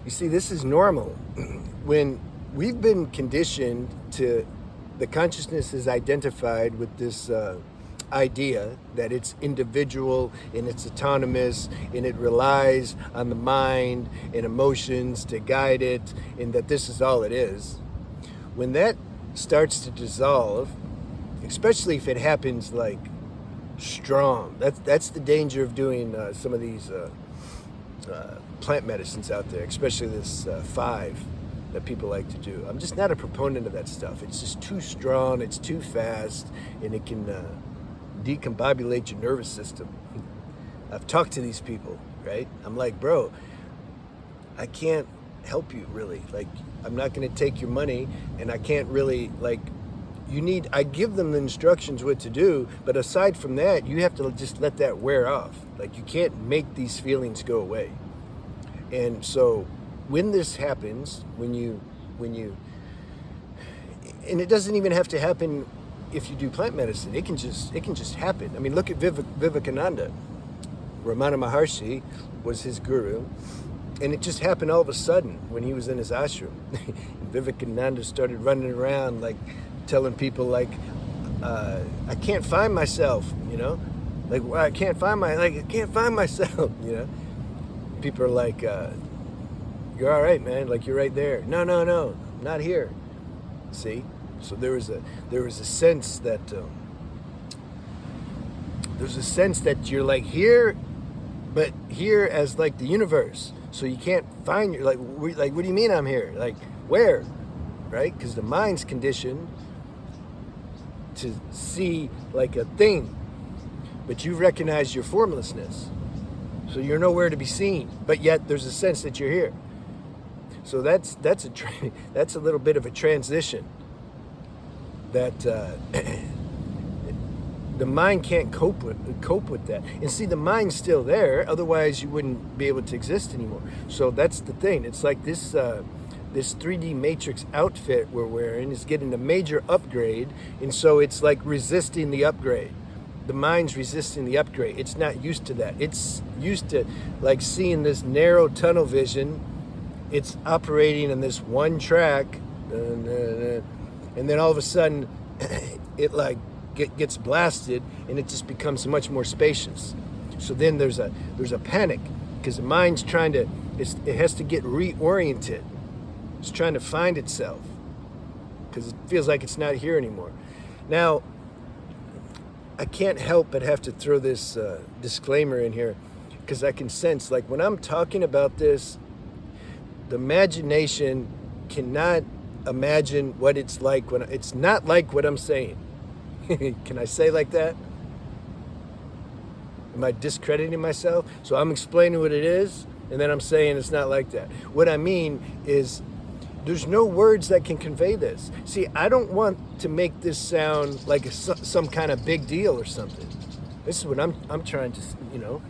You see, this is normal. When we've been conditioned to, the consciousness is identified with this idea that it's individual and it's autonomous and it relies on the mind and emotions to guide it, and that this is all it is. When that starts to dissolve, especially if it happens like strong, that's the danger of doing some of these plant medicines out there, especially this 5 that people like to do. I'm just not a proponent of that stuff. It's just too strong, it's too fast, and it can decombobulate your nervous system. I've talked to these people, right? I'm like, bro, I can't help you really. Like, I'm not going to take your money, and I can't really, like, I give them the instructions what to do, but aside from that, you have to just let that wear off. Like, you can't make these feelings go away. And so when this happens, when you, and it doesn't even have to happen if you do plant medicine. It can just happen. I mean, look at Vivekananda. Ramana Maharshi was his guru, and it just happened all of a sudden when he was in his ashram. Vivekananda started running around like telling people like, I can't find myself, you know, like I can't find myself, you know. People are like, you're all right, man. Like, you're right there. No, I'm not here. See? So there was a sense that you're like here, but here as like the universe. So you can't find your, like, what do you mean I'm here? Like, where? Right? Because the mind's conditioned to see like a thing, but you recognize your formlessness. So you're nowhere to be seen, but yet there's a sense that you're here. So that's a little bit of a transition that the mind can't cope with that. And see, the mind's still there, otherwise you wouldn't be able to exist anymore. So that's the thing. It's like this 3D matrix outfit we're wearing is getting a major upgrade, and so it's like resisting the upgrade. The mind's resisting the upgrade. It's not used to that. It's used to like seeing this narrow tunnel vision. It's operating in this one track, and then all of a sudden it like gets blasted, and it just becomes much more spacious. So then there's a panic because the mind's it has to get reoriented. It's trying to find itself because it feels like it's not here anymore. Now, I can't help but have to throw this disclaimer in here because I can sense, like, when I'm talking about this, the imagination cannot imagine what it's like when it's not like what I'm saying. Can I say like that? Am I discrediting myself? So I'm explaining what it is, and then I'm saying it's not like that. What I mean is there's no words that can convey this. See, I don't want to make this sound like some kind of big deal or something. This is what I'm trying to, you know,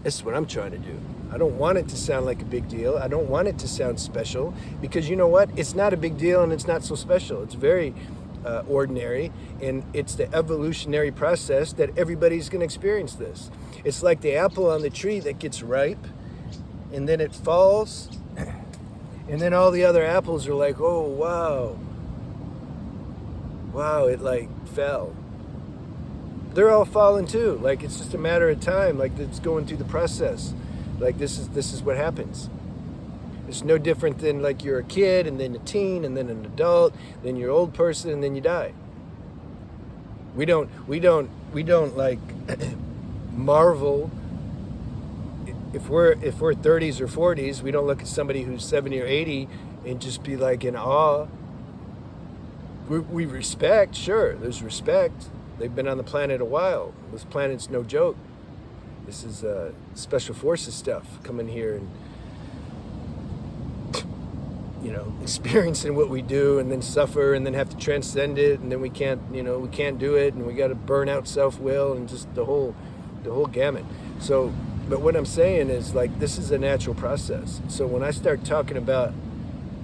this is what I'm trying to do. I don't want it to sound like a big deal. I don't want it to sound special because you know what? It's not a big deal and it's not so special. It's very ordinary, and it's the evolutionary process that everybody's going to experience this. It's like the apple on the tree that gets ripe and then it falls. And then all the other apples are like, oh, wow, it like fell. They're all falling too. Like, it's just a matter of time. Like, it's going through the process. Like, this is what happens. It's no different than like you're a kid and then a teen and then an adult, then you're an old person and then you die. We don't like marvel. If we're 30s or 40s, we don't look at somebody who's 70 or 80 and just be like in awe. We respect, sure, there's respect. They've been on the planet a while. This planet's no joke. This is special forces stuff coming here and, you know, experiencing what we do and then suffer and then have to transcend it, and then we can't do it, and we got to burn out self-will and just the whole gamut. So, but what I'm saying is, like, this is a natural process. So when I start talking about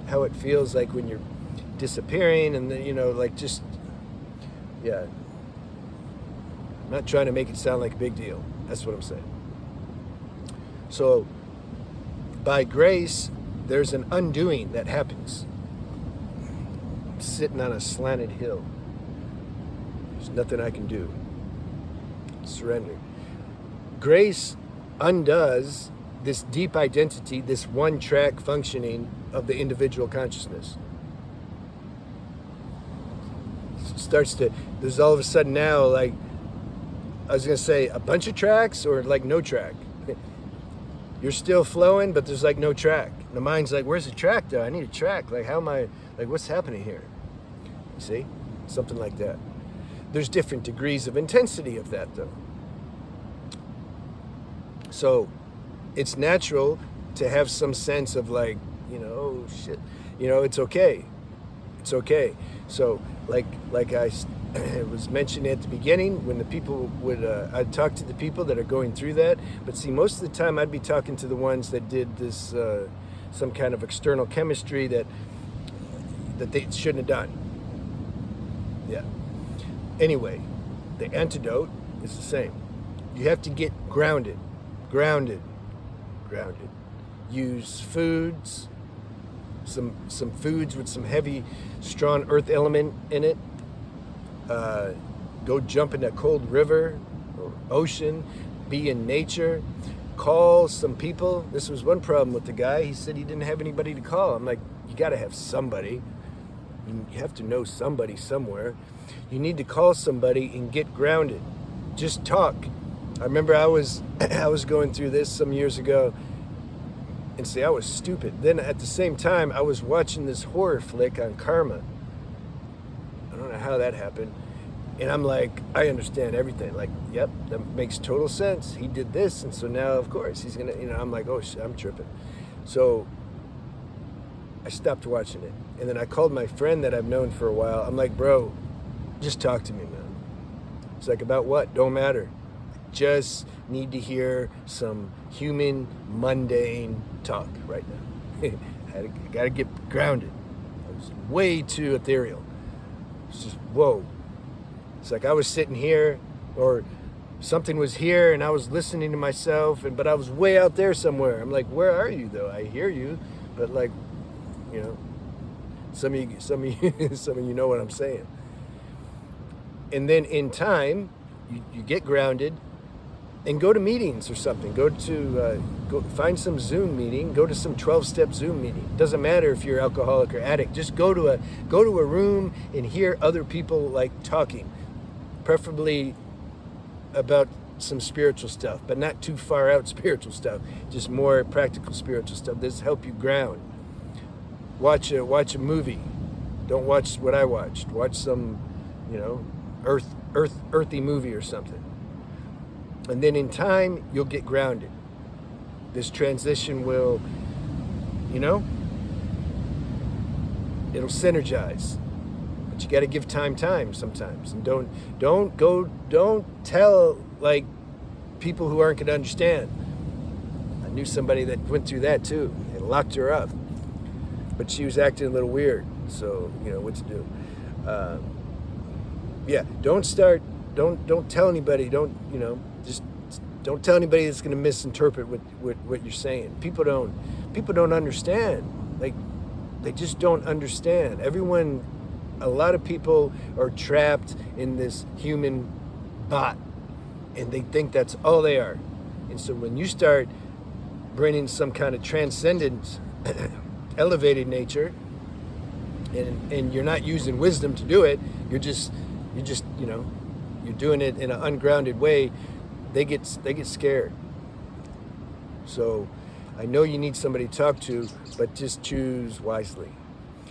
how it feels like when you're disappearing and then, you know, like, just, yeah, I'm not trying to make it sound like a big deal. That's what I'm saying. So by grace, there's an undoing that happens. I'm sitting on a slanted hill. There's nothing I can do. Surrender. Grace undoes this deep identity, this one track functioning of the individual consciousness. Starts to, there's all of a sudden now, like, I was going to say a bunch of tracks or like no track. You're still flowing, but there's like no track. The mind's like, where's the track though? I need a track. Like, how am I, like, what's happening here? You see? Something like that. There's different degrees of intensity of that though. So it's natural to have some sense of like, oh shit, it's okay. It's okay. So like I was mentioning at the beginning, when the people would, I'd talk to the people that are going through that, but see, most of the time I'd be talking to the ones that did this, some kind of external chemistry that they shouldn't have done. Yeah. Anyway, the antidote is the same. You have to get grounded. Use foods, some foods with some heavy, strong earth element in it. Go jump in a cold river or ocean, be in nature, call some people. This was one problem with the guy. He said he didn't have anybody to call. I'm like, you got to have somebody. You have to know somebody somewhere. You need to call somebody and get grounded. Just talk. I remember I was going through this some years ago, and see, I was stupid. Then at the same time, I was watching this horror flick on karma. I don't know how that happened. And I'm like, I understand everything. Like, yep, that makes total sense. He did this, and so now, of course, he's gonna, I'm like, oh shit, I'm tripping. So I stopped watching it. And then I called my friend that I've known for a while. I'm like, bro, just talk to me, man. It's like, about what? Don't matter. Just need to hear some human, mundane talk right now. I gotta get grounded. I was way too ethereal. It's just, whoa. It's like I was sitting here, or something was here, and I was listening to myself, but I was way out there somewhere. I'm like, where are you though? I hear you, but like, some of you know what I'm saying. And then in time, you get grounded, and go to meetings or something. Go find some Zoom meeting. Go to some 12-step Zoom meeting. Doesn't matter if you're alcoholic or addict. Just go to a room and hear other people like talking, preferably about some spiritual stuff, but not too far out spiritual stuff. Just more practical spiritual stuff. This help you ground. Watch a movie. Don't watch what I watched. Watch some, earthy movie or something. And then in time, you'll get grounded. This transition will, it'll synergize. But you got to give time sometimes. And don't tell like people who aren't going to understand. I knew somebody that went through that too. It locked her up. But she was acting a little weird. So, what to do. Don't tell anybody. Just don't tell anybody that's going to misinterpret what you're saying. People don't understand. Like, they just don't understand. A lot of people are trapped in this human bot, and they think that's all they are. And so when you start bringing some kind of transcendent, elevated nature, and you're not using wisdom to do it, you're doing it in an ungrounded way, they get scared. So I know you need somebody to talk to, but just choose wisely.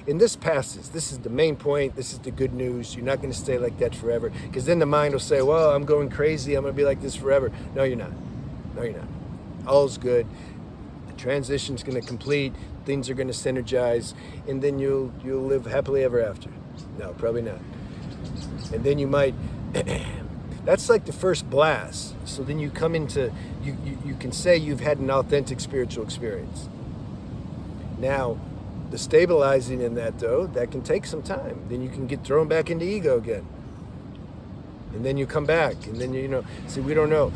And this passes. This is the main point. This is the good news. You're not going to stay like that forever, because then the mind will say, well, I'm going crazy. I'm going to be like this forever. No, you're not. All's good. The transition's going to complete. Things are going to synergize, and then you'll live happily ever after. No, probably not. And then you might, that's like the first blast. So then you come into, you can say you've had an authentic spiritual experience. Now, the stabilizing in that though, that can take some time. Then you can get thrown back into ego again. And then you come back, and then see, we don't know.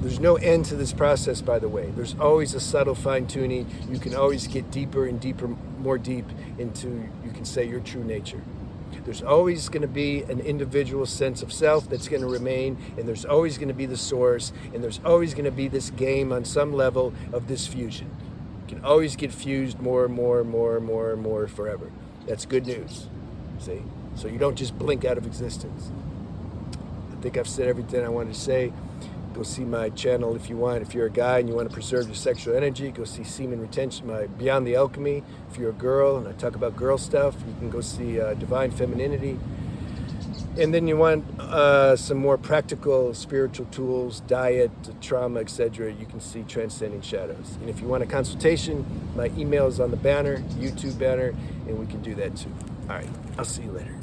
There's no end to this process, by the way. There's always a subtle fine-tuning. You can always get deeper and deeper, more deep into, you can say, your true nature. There's always going to be an individual sense of self that's going to remain, and there's always going to be the source, and there's always going to be this game on some level of this fusion. You can always get fused more and more and more and more and more forever. That's good news, see? So you don't just blink out of existence. I think I've said everything I wanted to say. Go see my channel if you want. If you're a guy and you want to preserve your sexual energy, go see Semen Retention, my Beyond the Alchemy. If you're a girl and I talk about girl stuff, you can go see Divine Femininity. And then you want some more practical spiritual tools, diet, trauma, etc., you can see Transcending Shadows. And if you want a consultation, my email is on the banner, YouTube banner, and we can do that too. All right, I'll see you later.